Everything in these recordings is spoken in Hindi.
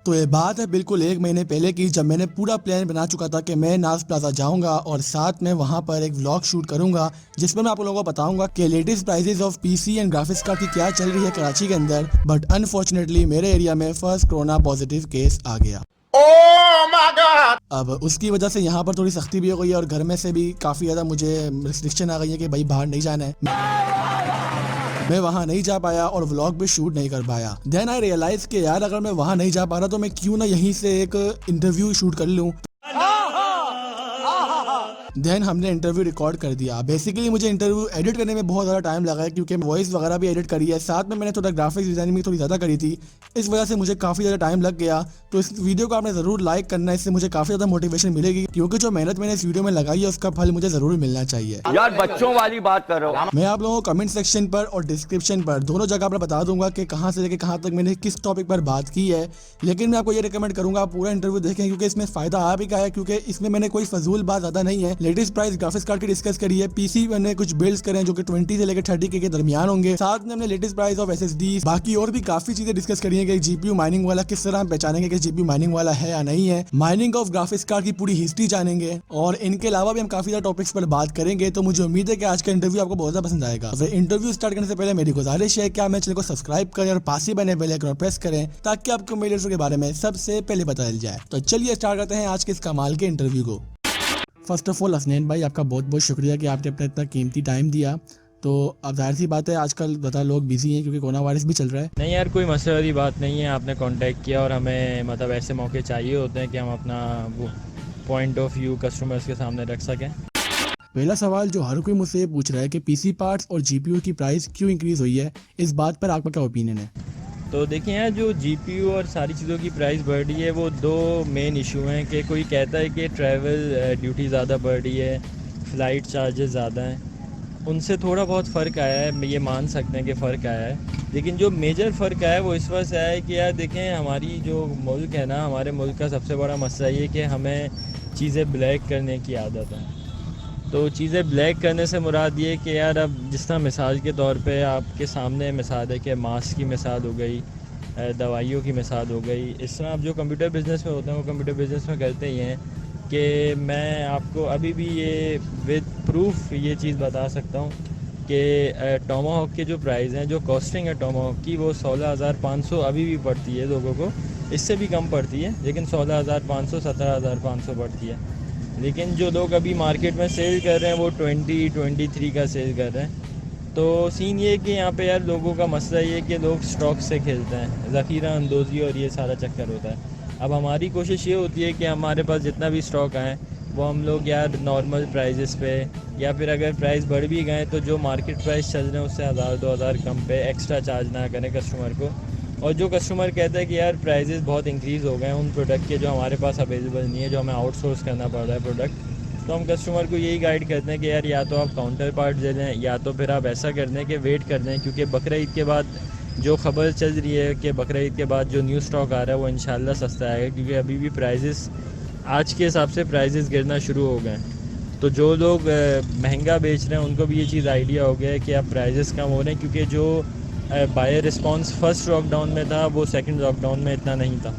तो ये बात है बिल्कुल 1 महीने पहले की, जब मैंने पूरा प्लान बना चुका था कि मैं नाज प्लाजा जाऊंगा और साथ में वहां पर एक व्लॉग शूट करूंगा जिसमें मैं आप लोगों को बताऊंगा कि latest prices of PC and graphics card की क्या चल रही है कराची के अंदर। बट अनफॉर्चुनेटली मेरे एरिया में फर्स्ट कोरोना पॉजिटिव केस आ गया। अब उसकी वजह से यहाँ पर थोड़ी सख्ती भी हो गई है और घर में से भी काफ़ी ज़्यादा मुझे रिस्ट्रिक्शन आ गई है कि भाई बाहर नहीं जाना है। मैं वहाँ नहीं जा पाया और व्लॉग भी शूट नहीं कर पाया। देन आई रियलाइज कि यार अगर मैं वहाँ नहीं जा पा रहा तो मैं क्यों ना यहीं से एक इंटरव्यू शूट कर लूँ। देन हमने इंटरव्यू रिकॉर्ड कर दिया। बेसिकली मुझे इंटरव्यू एडिट करने में बहुत ज़्यादा टाइम लगा है क्योंकि वॉइस वगैरह भी एडिट करी है, साथ में मैंने थोड़ा ग्राफिक्स डिजाइनिंग भी थोड़ी ज़्यादा करी थी, इस वजह से मुझे काफ़ी ज़्यादा टाइम लग गया। तो इस वीडियो को आपने ज़रूर लाइक करना है, इससे मुझे काफ़ी ज़्यादा मोटिवेशन मिलेगी क्योंकि जो मेहनत मैंने इस वीडियो में लगाई है उसका फल मुझे ज़रूर मिलना चाहिए। यार बच्चों वाली बात करो। मैं आप लोगों को कमेंट सेक्शन पर और डिस्क्रिप्शन पर दोनों जगह पर बता दूंगा कि कहां से लेकर कहां तक मैंने किस टॉपिक पर बात की है, लेकिन मैं आपको ये रिकमेंड करूंगा आप पूरा इंटरव्यू देखें क्योंकि इसमें फायदा आ भी क्या है, क्योंकि इसमें मैंने कोई फजूल बात ज़्यादा नहीं है। लेटेस्ट प्राइस ग्राफिक्स कार्ड की डिस्कस करी है, पीसी मैंने कुछ बिल्ड्स करें जो कि 20 से लेकर 30 के दरमियान होंगे, साथ में हमने लेटेस्ट प्राइस ऑफ एसएसडी, बाकी और भी काफी चीजें डिस्कस करी है कि जीपीयू माइनिंग वाला किस तरह हम पहचानेंगे कि जीपीयू माइनिंग वाला है या नहीं है, माइनिंग ऑफ ग्राफिक्स कार्ड की पूरी हिस्ट्री जानेंगे और इनके अलावा भी हम काफी ज्यादा टॉपिक्स पर बात करेंगे। तो मुझे उम्मीद है कि आज का इंटरव्यू आपको बहुत ज्यादा पसंद आएगा। तो इंटरव्यू स्टार्ट करने से पहले मेरी गुजारिश है कि आप मेरे चैनल को सब्सक्राइब करें और पास ही बने बेल आइकन प्रेस करें ताकि आपको मेरे के बारे में सबसे पहले पता चल जाए। तो चलिए स्टार्ट करते हैं आज के इस कमाल के इंटरव्यू को। फर्स्ट ऑफ ऑल हसनैन भाई आपका बहुत बहुत शुक्रिया कि आपने अपना इतना कीमती टाइम दिया। तो अब जाहिर सी बात है आजकल ज़्यादा लोग बिजी हैं क्योंकि कोरोना वायरस भी चल रहा है। नहीं यार कोई मसले वाली बात नहीं है, आपने कांटेक्ट किया और हमें मतलब ऐसे मौके चाहिए होते हैं कि हम अपना वो पॉइंट ऑफ व्यू कस्टमर्स के सामने रख सकें। पहला सवाल जो हर कोई मुझसे पूछ रहा है कि पीसी पार्ट्स और जीपीयू की प्राइस क्यों इंक्रीज़ हुई है, इस बात पर आपका क्या ओपिनियन है? तो देखिए यार जो जीपीयू और सारी चीज़ों की प्राइस बढ़ रही है वो दो मेन इशू हैं कि कोई कहता है कि ट्रैवल ड्यूटी ज़्यादा बढ़ रही है, फ़्लाइट चार्जेस ज़्यादा हैं, उनसे थोड़ा बहुत फ़र्क आया है, ये मान सकते हैं कि फ़र्क आया है। लेकिन जो मेजर फ़र्क आया है वो इस वजह से आया है कि यार देखें हमारी जो मुल्क है ना, हमारे मुल्क का सबसे बड़ा मसला ये कि हमें चीज़ें ब्लैक करने की आदत है। तो चीज़ें ब्लैक करने से मुराद ये कि यार अब जिस तरह मिसाल के तौर पे आपके सामने मिसाल है कि मास्क की मिसाल हो गई, दवाइयों की मिसाल हो गई, इस तरह आप जो कंप्यूटर बिज़नेस में होते हैं वो कंप्यूटर बिज़नेस में करते ही हैं कि मैं आपको अभी भी ये विद प्रूफ ये चीज़ बता सकता हूँ कि टोमाहॉक के जो प्राइस हैं, जो कॉस्टिंग है टोमाहॉक की, वो 16,500 अभी भी पड़ती है लोगों को, इससे भी कम पड़ती है लेकिन 16,500 17,500 पड़ती है। लेकिन जो लोग अभी मार्केट में सेल कर रहे हैं वो 23 का सेल कर रहे हैं। तो सीन ये है कि यहाँ पे यार लोगों का मसला ये है कि लोग स्टॉक से खेलते हैं, ज़ख़ीरा अंदोज़ी और ये सारा चक्कर होता है। अब हमारी कोशिश ये होती है कि हमारे पास जितना भी स्टॉक आए वो हम लोग यार नॉर्मल प्राइजेस पे, या फिर अगर प्राइस बढ़ भी गए तो जो मार्केट प्राइस चल रहे हैं उससे 1000-2000 कम पे एक्स्ट्रा चार्ज ना करें कस्टमर को। और जो कस्टमर कहता है कि यार प्राइजेस बहुत इंक्रीज़ हो गए हैं उन प्रोडक्ट के जो हमारे पास अवेलेबल नहीं है, जो हमें आउटसोर्स करना पड़ रहा है प्रोडक्ट, तो हम कस्टमर को यही गाइड करते हैं कि यार या तो आप काउंटर पार्ट दे दें या तो फिर आप ऐसा कर दें कि वेट कर दें, क्योंकि बकरा ईद के बाद जो खबर चल रही है कि बकरा ईद के बाद जो न्यू स्टॉक आ रहा है वो इंशाल्लाह सस्ता आएगा, क्योंकि अभी भी प्राइजेस आज के हिसाब से प्राइजेस गिरना शुरू हो गए। तो जो लोग महंगा बेच रहे हैं उनको भी ये चीज़ आइडिया हो गया है कि अब प्राइजेस कम हो रहे हैं, क्योंकि जो बायर रिस्पांस फर्स्ट लॉकडाउन में था वो सेकंड लॉकडाउन में इतना नहीं था।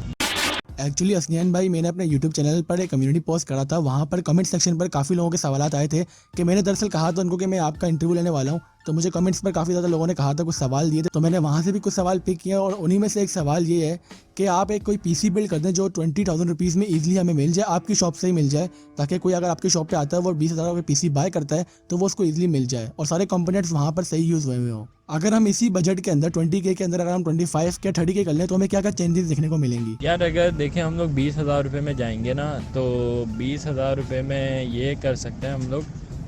एक्चुअली हसनैन भाई मैंने अपने यूट्यूब चैनल पर एक कम्युनिटी पोस्ट करा था, वहाँ पर कमेंट सेक्शन पर काफ़ी लोगों के सवालात आए थे कि मैंने दरअसल कहा था उनको कि मैं आपका इंटरव्यू लेने वाला हूँ, तो मुझे कमेंट्स पर काफ़ी ज़्यादा लोगों ने कहा था, कुछ सवाल दिए थे, तो मैंने वहाँ से भी कुछ सवाल पिक किया और उन्हीं में से एक सवाल ये है कि आप एक कोई पीसी बिल्ड कर दें जो 20,000 रुपीज़ में ईजिली हमें मिल जाए, आपकी शॉप से ही मिल जाए, ताकि कोई अगर आपकी शॉप पे आता है वो 20,000 का पीसी बाय करता है तो वो उसको ईजिली मिल जाए और सारे कंपोनेंट्स वहाँ पर सही यूज़ हुए हो। अगर हम इसी बजट के अंदर 20K के अंदर अगर हम 25 के 30K कर लें तो हमें क्या क्या चेंजेस देखने को मिलेंगी? यार अगर देखें हम लोग 20,000 रुपये में जाएंगे ना, तो 20,000 रुपये में ये कर सकते हैं हम लोग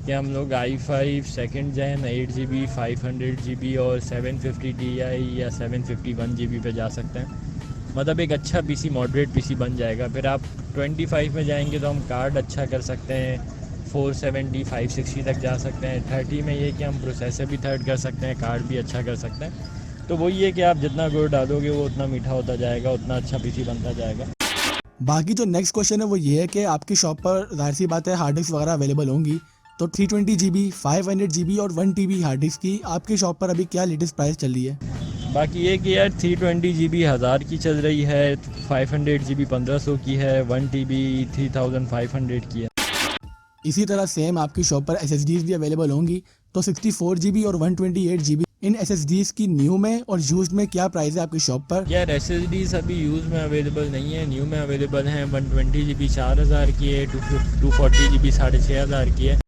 कि हम लोग i5 second Jain 8GB 500GB और 750 Ti या 751 GB पे जा सकते हैं। मतलब एक अच्छा पीसी मॉडरेट पीसी बन जाएगा। फिर आप 25 में जाएंगे तो हम कार्ड अच्छा कर सकते हैं, 470 560 तक जा सकते हैं। 30 में ये कि हम प्रोसेसर भी थर्ड कर सकते हैं, कार्ड भी अच्छा कर सकते हैं। तो वही है कि आप जितना गुड़ डालोगे वो उतना मीठा होता जाएगा, उतना अच्छा पीसी बनता जाएगा। बाकी जो नेक्स्ट क्वेश्चन है वो ये है कि आपकी शॉप पर जाहिर सी बात है हार्ड डिस्क वगैरह अवेलेबल होंगी, तो 320GB 500GB और 1 TB हार्ड डिस्क की आपकी शॉप पर अभी क्या लेटेस्ट प्राइस चल रही है? बाकी ये कि यार 320 GB 1000 की चल रही है, 500 GB 1500 की है, 1 TB 3500 की है। इसी तरह सेम आपकी शॉप पर SSDs भी अवेलेबल होंगी। तो 64 GB और 128 GB इन SSDs की न्यू में और यूज्ड में क्या प्राइस है आपकी शॉप पर? यार SSDs अभी यूज़ में अवेलेबल नहीं है, न्यू में अवेलेबल हैं। 120 GB 4000 की है, 240 GB 6500 की है।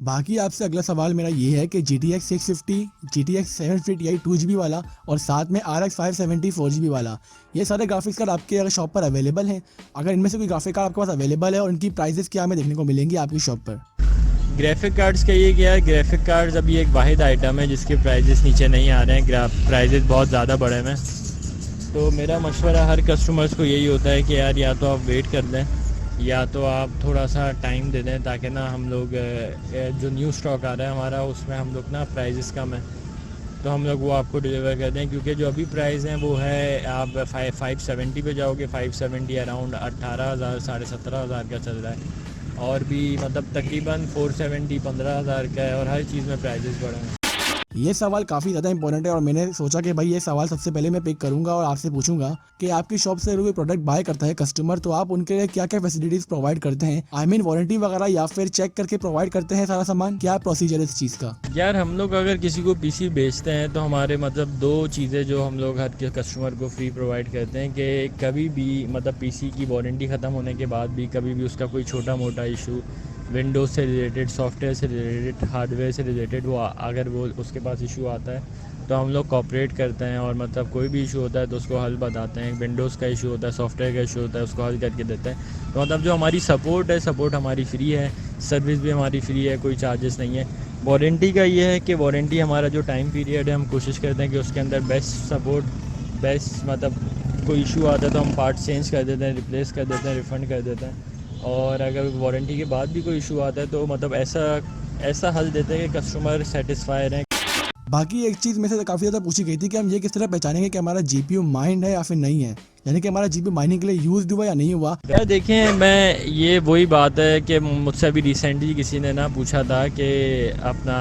बाकी आपसे अगला सवाल मेरा ये है कि GTX 650, GTX 750 Ti 2GB वाला और साथ में RX 570 4GB वाला, ये सारे ग्राफिक्स कार्ड आपके अगर शॉप पर अवेलेबल हैं, अगर इनमें से कोई ग्राफिक कार्ड आपके पास अवेलेबल है और इनकी प्राइसेस क्या हमें देखने को मिलेंगी आपकी शॉप पर? ग्राफिक कार्ड्स का ये क्या है, ग्राफिक कार्ड्स अभी एक वाहिद आइटम है जिसके प्राइजेस नीचे नहीं आ रहे हैं, प्राइजेस बहुत ज़्यादा बढ़े हुए हैं। तो मेरा मशवरा हर कस्टमर्स को यही होता है कि यार या तो आप वेट कर दें या तो आप थोड़ा सा टाइम दे दें, ताकि ना हम लोग जो न्यू स्टॉक आ रहा है हमारा उसमें हम लोग ना प्राइजेस कम है तो हम लोग वो आपको डिलीवर कर दें। क्योंकि जो अभी प्राइस हैं वो है, आप 570 पे जाओगे, 570 अराउंड 18,000 17,500 का चल रहा है, और भी मतलब तकरीबन 470 15,000 का है, और हर चीज़ में प्राइजेस बढ़े हैं। ये सवाल काफ़ी ज़्यादा इंपॉर्टेंट है और मैंने सोचा कि भाई ये सवाल सबसे पहले मैं पिक करूंगा और आपसे पूछूंगा कि आपकी शॉप से अगर कोई प्रोडक्ट बाय करता है कस्टमर, तो आप उनके लिए क्या क्या फैसिलिटीज़ प्रोवाइड करते हैं? आई मीन वारंटी वगैरह, या फिर चेक करके प्रोवाइड करते हैं सारा सामान? क्या प्रोसीजर है इस चीज़ का? यार हम लोग अगर किसी को पीसी बेचते हैं तो हमारे मतलब दो चीज़ें जो हम लोग हर कस्टमर को फ्री प्रोवाइड करते हैं कि कभी भी मतलब पीसी की वारंटी ख़त्म होने के बाद भी कभी भी उसका कोई छोटा मोटा इशू विंडोज़ से रिलेटेड, सॉफ्टवेयर से रिलेटेड, हार्डवेयर से रिलेटेड, वो अगर वो उसके पास इशू आता है तो हम लोग कॉपरेट करते हैं, और मतलब कोई भी इशू होता है तो उसको हल बताते हैं। विंडोज़ का इशू होता है, सॉफ्टवेयर का इशू होता है, उसको हल करके देते हैं। तो मतलब जो हमारी सपोर्ट है, सपोर्ट हमारी फ्री है, सर्विस भी हमारी फ्री है, कोई चार्जेस नहीं है। वारंटी का ये है कि वारंटी हमारा जो टाइम पीरियड है हम कोशिश करते हैं कि उसके अंदर बेस्ट सपोर्ट, बेस्ट मतलब कोई इशू आता है तो हम पार्ट चेंज कर देते हैं, रिप्लेस कर देते हैं, रिफ़ंड कर देते हैं। और अगर वारंटी के बाद भी कोई इशू आता है तो मतलब ऐसा हल देते हैं कि कस्टमर सेटिस्फाई रहें। बाकी एक चीज़ में से काफ़ी ज़्यादा पूछी गई थी कि हम ये किस तरह पहचानेंगे कि हमारा GPU माइंड है या फिर नहीं है, यानी कि हमारा GPU माइनिंग के लिए यूज़ हुआ या नहीं हुआ। यार देखें, मैं ये वही बात है कि मुझसे अभी रिसेंटली किसी ने ना पूछा था कि अपना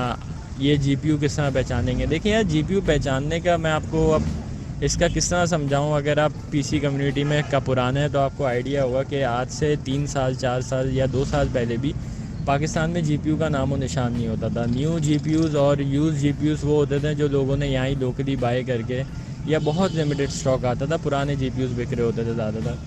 ये GPU किस तरह पहचानेंगे। देखिए यार, GPU पहचानने का मैं आपको अब इसका किस तरह समझाऊँ। अगर आप PC कम्युनिटी में का पुराने हैं तो आपको आइडिया होगा कि आज से 3 साल 4 साल या 2 साल पहले भी पाकिस्तान में GPU का नामो निशान नहीं होता था। न्यू GPUs और यूज़ GPUs वो होते थे जो लोगों ने यहाँ ही लोकली बाय करके, या बहुत लिमिटेड स्टॉक आता था, पुराने GPUs बिक रहे होते थे ज़्यादातर।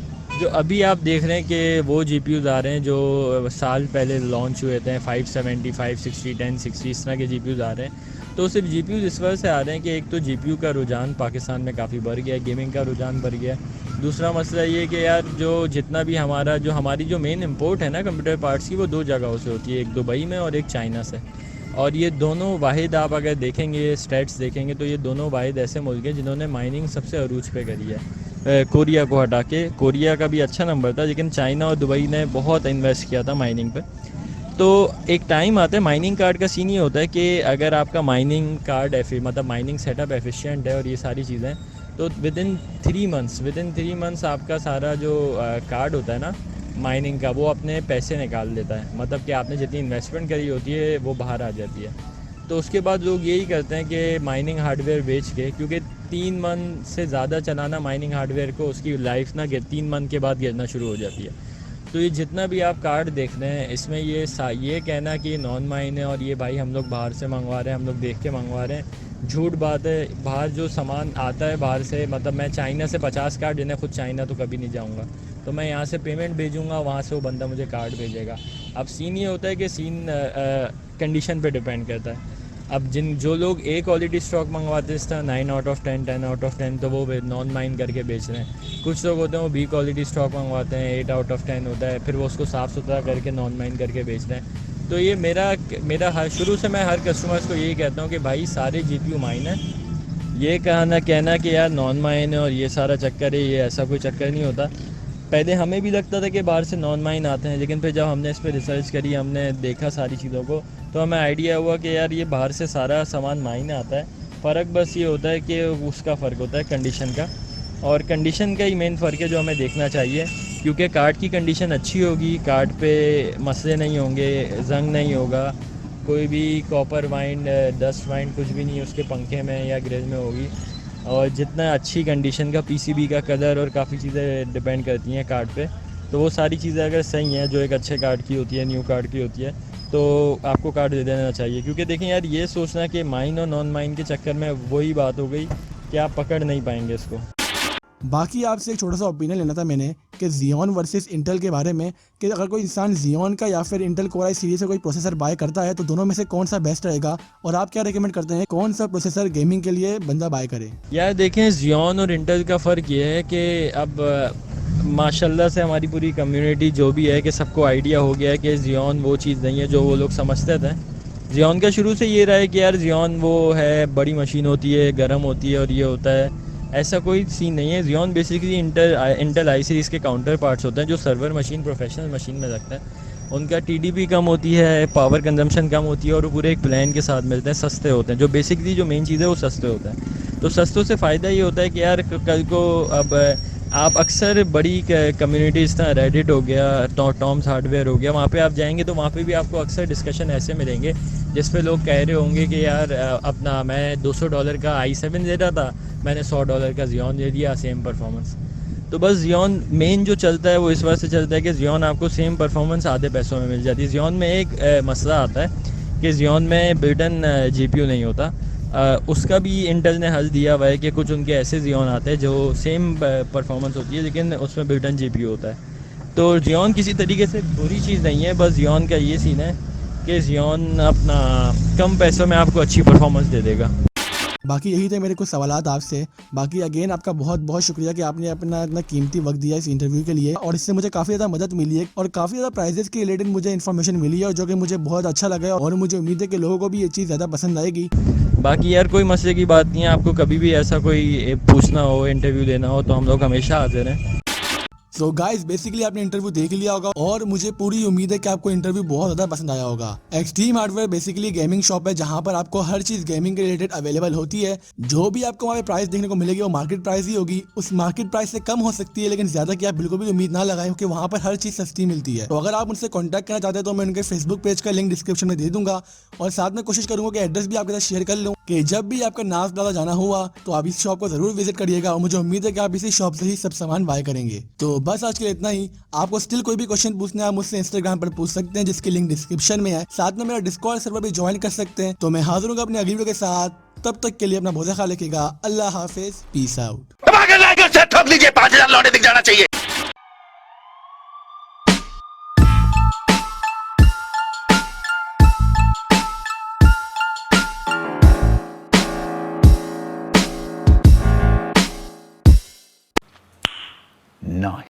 जो अभी आप देख रहे हैं कि वो GPUs आ रहे हैं जो साल पहले लॉन्च हुए थे, 570 560 1060 इस तरह के GPUs आ रहे हैं। तो सिर्फ GPUs इस वजह से आ रहे हैं कि एक तो GPU का रुझान पाकिस्तान में काफ़ी बढ़ गया है, गेमिंग का रुझान बढ़ गया है। दूसरा मसला ये कि यार जो जितना भी हमारी जो मेन इंपोर्ट है ना कंप्यूटर पार्ट्स की, वो 2 जगहों से होती है, एक दुबई में और एक चाइना से। और ये दोनों वाहिद आप अगर देखेंगे, स्टैट्स देखेंगे, तो ये दोनों वाहिद ऐसे मुल्क हैं जिन्होंने माइनिंग सबसे अरूज पे करी है, कोरिया को हटा के। कोरिया का भी अच्छा नंबर था, लेकिन चाइना और दुबई ने बहुत इन्वेस्ट किया था माइनिंग पे। तो एक टाइम आता है, माइनिंग कार्ड का सीन ये होता है कि अगर आपका माइनिंग कार्ड मतलब माइनिंग सेटअप एफिशिएंट है और ये सारी चीज़ें, तो विद इन 3 मंथ्स आपका सारा जो कार्ड होता है ना माइनिंग का, वो अपने पैसे निकाल देता है। मतलब कि आपने जितनी इन्वेस्टमेंट करी होती है वो बाहर आ जाती है। तो उसके बाद लोग यही करते हैं कि माइनिंग हार्डवेयर बेच के, क्योंकि 3 मंथ से ज़्यादा चलाना माइनिंग हार्डवेयर को, उसकी लाइफ ना 3 मंथ के बाद गिरना शुरू हो जाती है। तो ये जितना भी आप कार्ड देख रहे हैं, इसमें ये कहना कि नॉन माइन है और ये भाई हम लोग बाहर से मंगवा रहे हैं, हम लोग देख के मंगवा रहे हैं, झूठ बात है। बाहर जो सामान आता है बाहर से, मतलब मैं चाइना से 50 कार्ड देने, खुद चाइना तो कभी नहीं जाऊंगा, तो मैं यहाँ से पेमेंट भेजूंगा, वहाँ से वो बंदा मुझे कार्ड भेजेगा। अब सीन ये होता है कि कंडीशन पे डिपेंड करता है। अब जो लोग A क्वालिटी स्टॉक मंगवाते हैं, इस तरह 9 आउट ऑफ 10 10 आउट ऑफ 10, तो वो नॉन माइन करके बेच रहे हैं। कुछ लोग होते हैं वो B क्वालिटी स्टॉक मंगवाते हैं, 8 आउट ऑफ 10 होता है, फिर वो उसको साफ़ सुथरा करके नॉन माइन करके बेच रहे हैं। तो ये मेरा शुरू से मैं हर कस्टमर्स को यही कहता हूँ कि भाई सारे GPU माइन है। ये कहना कि यार नॉन माइन है और ये सारा चक्कर है, ये ऐसा कोई चक्कर नहीं होता। पहले हमें भी लगता था कि बाहर से नॉन माइन आते हैं, लेकिन फिर जब हमने इस पर रिसर्च करी, हमने देखा सारी चीज़ों को, तो हमें आइडिया हुआ कि यार ये बाहर से सारा सामान माइन आता है। फ़र्क बस ये होता है कि उसका फ़र्क होता है कंडीशन का, और कंडीशन का ही मेन फ़र्क है जो हमें देखना चाहिए। क्योंकि कार्ड की कंडीशन अच्छी होगी, कार्ड पे मसले नहीं होंगे, जंग नहीं होगा, कोई भी कॉपर वाइंड, डस्ट वाइंड कुछ भी नहीं उसके पंखे में या ग्रिल में होगी, और जितना अच्छी कंडीशन का पीसीबी का कलर और काफ़ी चीज़ें डिपेंड करती हैं कार्ड पे, तो वो सारी चीज़ें अगर सही हैं जो एक अच्छे कार्ड की होती है, न्यू कार्ड की होती है, तो आपको कार्ड दे देना चाहिए। क्योंकि देखें यार, ये सोचना कि माइन और नॉन माइन के चक्कर में वही बात हो गई कि आप पकड़ नहीं पाएंगे इसको। बाकी आपसे एक छोटा सा ओपिनियन लेना था मैंने कि Xeon वर्सेस इंटेल के बारे में, कि अगर कोई इंसान Xeon का या फिर इंटेल कोर आई सीरीज से कोई प्रोसेसर बाय करता है तो दोनों में से कौन सा बेस्ट रहेगा, और आप क्या रिकमेंड करते हैं कौन सा प्रोसेसर गेमिंग के लिए बंदा बाय करे। यार देखें, Xeon और इंटेल का फ़र्क ये है कि अब माशाल्लाह से हमारी पूरी कम्युनिटी जो भी है कि सबको आइडिया हो गया है कि Xeon वो चीज़ नहीं है जो वो लोग समझते थे। Xeon का शुरू से ये रहा है कि यार Xeon वो है, बड़ी मशीन होती है, गर्म होती है और ये होता है। ऐसा कोई सीन नहीं है। Xeon बेसिकली इंटेल आई सीरीज़ के काउंटर पार्ट्स होते हैं जो सर्वर मशीन, प्रोफेशनल मशीन में लगता है। उनका टीडीपी कम होती है, पावर कंजम्पशन कम होती है और वो पूरे एक प्लान के साथ मिलते हैं, सस्ते होते हैं। जो बेसिकली जो मेन चीज़ है वो सस्ते होते हैं। तो सस्तों से फ़ायदा ये होता है कि यार कल को अब आप अक्सर बड़ी कम्युनिटीज़ था, रेडिट हो गया, टॉम्स हार्डवेयर हो गया, वहाँ पे आप जाएंगे तो वहाँ पे भी आपको अक्सर डिस्कशन ऐसे मिलेंगे जिस पे लोग कह रहे होंगे कि यार अपना मैं $200 का i7 दे रहा था, मैंने $100 का Xeon दे दिया, सेम परफॉर्मेंस। तो बस Xeon मेन जो चलता है वो इस वजह से चलता है कि Xeon आपको सेम परफॉर्मेंस आधे पैसों में मिल जाती है। Xeon में एक मसला आता है कि Xeon में बिल्ट इन जीपीयू नहीं होता। उसका भी इंटेल ने हल दिया हुआ है कि कुछ उनके ऐसे Xeon आते हैं जो सेम परफॉर्मेंस होती है लेकिन उसमें बिल्ट इन जीपीयू होता है। तो Xeon किसी तरीके से बुरी चीज़ नहीं है, बस Xeon का ये सीन है कि Xeon अपना कम पैसों में आपको अच्छी परफॉर्मेंस दे देगा। बाकी यही थे मेरे कुछ सवालात आपसे। बाकी अगेन आपका बहुत बहुत शुक्रिया कि आपने अपना इतना कीमती वक्त दिया इस इंटरव्यू के लिए, और इससे मुझे काफ़ी ज़्यादा मदद मिली है और काफ़ी ज़्यादा प्राइजेस के रिलेटेड मुझे इन्फॉर्मेशन मिली है, और जो कि मुझे बहुत अच्छा लगा है, और मुझे उम्मीद है कि लोगों को भी ये चीज़ ज़्यादा पसंद आएगी। बाकी यार कोई मसले की बात नहीं है, आपको कभी भी ऐसा कोई पूछना हो, इंटरव्यू देना हो, तो हम लोग हमेशा हाजिर हैं। सो गाइस, बेसिकली आपने इंटरव्यू देख लिया होगा और मुझे पूरी उम्मीद है कि आपको इंटरव्यू बहुत ज़्यादा पसंद आया होगा। Extreme hardware basically gaming shop है जहां पर आपको हर चीज़ गेमिंग के रिलेटेड अवेलेबल होती है। जो भी आपको वहाँ पे प्राइस देखने को मिलेगी वो मार्केट प्राइस ही होगी, उस मार्केट प्राइस से कम हो सकती है, लेकिन ज़्यादा की आप बिल्कुल भी उम्मीद ना लगाएं क्योंकि वहाँ पर हर चीज़ सस्ती मिलती है। तो अगर आप उनसे कॉन्टैक्ट करना चाहते हैं तो मैं उनके फेसबुक पेज का लिंक डिस्क्रिप्शन में दे दूंगा, और साथ में कोशिश करूंगा कि एड्रेस भी आपके साथ शेयर कर लूँ कि जब भी आपका नाज प्लाजा जाना हुआ तो आप इस शॉप को जरूर विजिट करिएगा, और मुझे उम्मीद है कि आप इसी शॉप से ही सब सामान बाय करेंगे। तो बस आज के लिए इतना ही। आपको स्टिल कोई भी क्वेश्चन पूछना है आप मुझसे इंस्टाग्राम पर पूछ सकते हैं जिसकी लिंक डिस्क्रिप्शन में है। साथ में मेरा डिस्कॉर्ड सर्वर भी ज्वाइन कर सकते हैं। तो मैं हाजिर हूँ अपने अगली वीडियो के साथ, तब तक के लिए अपना बहुत ख्याल रखिएगा। अल्लाह हाफिज, पीस आउट। ठोक लीजिए, 5,000 लौटे दिख जाना चाहिए। Nice.